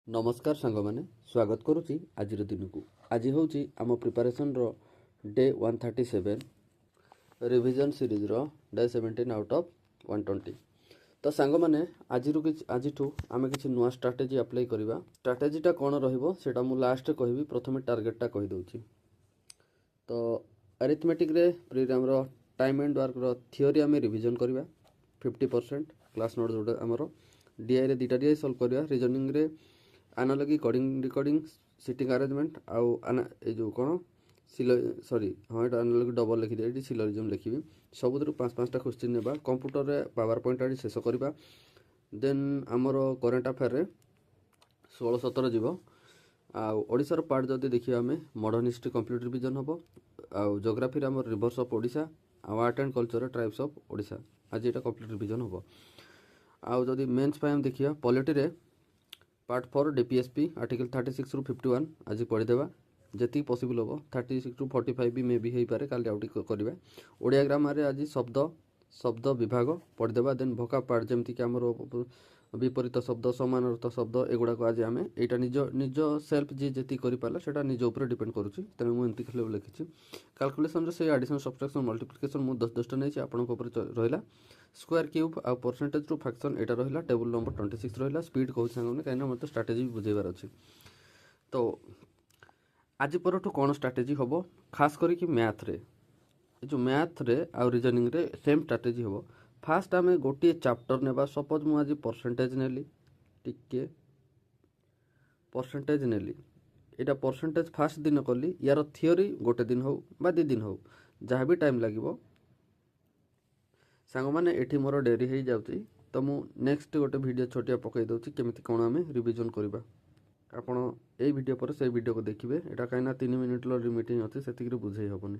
नमस्कार सांग मैंने स्वागत करुच्ची आज दिन को आज हूँ आम preparation day 137 revision series day 17 out of 120। तो सांग मैंने आज आम किसी नुआ स्ट्राटेजी अप्लाई करवा। स्ट्राटेजीटा कौन रहा मुझे लास्ट कहि प्रथम टार्गेटा कहीदे। तो अरिथमेटिक रे program time and work theory आम रिविजन करवा 50% क्लास नोट जो आमर डीआई रे दुटा डीआई सल्व करवा। रिजनिंग रे analogy coding recording sitting arrangement आउ जो कौन सॉरी हाँ ये एनालॉजी डबल लिखी ये सिलोजिज्म लिखी सबुद 5-5टा क्वेश्चन नेबा। कंप्यूटर रे पावर पॉइंट आदि शेष करवा। देन आमर करेंट अफेयर रे 16-17 जीव। आड़शार पार्ट जदि देखिए आम मॉडर्न हिस्ट्री कंप्लीट रिविजन हम। आउ जोग्राफी आम reverse of Odisha art and culture tribes of Odisha आज यहाँ कंप्लीट रिविजन हम। आउ जदि मेन्स आम देखिए पॉलिटी रे पार्ट 4 डीपीएसपी आर्टिकल 36 रु 51 आज पढ़ीदेवा जी पॉसिबल हम। 36 रु 45 भी मे भी हो पारे काली आउट करवा। ओडिया ग्रामर आज शब्द विभाग पढ़ीदेवा। देन भोका पार्ट जमीक आम विपरीत शब्द समान अर्थ शब्द एगुड़ाक आज आम यहाँ निज निज सेल्फ जी जी करपारा से निज उपर डिपेंड करुच्ची तेणु मुझे खाली लिखी। कैलकुलेशन से एडिशन सब्ट्रैक्शन मल्टीप्लिकेशन मुझे 10-10टा नहीं आपंक रहा। स्क्वायर क्यूब आ परसेंटेज टू फ्रैक्शन यहाँ रहा। टेबल नंबर 26 रहा। स्पीड कहूँ सांगे कहीं मत स्ट्राटेजी बुझेबार अच्छे। तो आज पर कौन स्ट्राटेजी हम खास करके मैथ रे जो मैथ रे आ रीजनिंग रे सेम स्ट्राटेजी हम। फास्ट आम गोटे चैप्टर नेबा। सपोज मुझे परसेंटेज नेली टिके परसेंटेज नेली यहाँ परसेंटेज फास्ट दिन कली यार थियोरी गोटे दिन हो बा 2 दिन हो जहाँ भी टाइम लगे सांग मैंने एठी मोर डेरी हो जाऊँगी। तो मु नेक्स्ट गोटे वीडियो छोटिया पकई दूसरी केमिति कौन आम रिविजन करवा। आपण ये वीडियो पर से वीडियो को देखिए। यहाँ कहीं 3 मिनिट मीटिंग अच्छे से बुझे हेनी।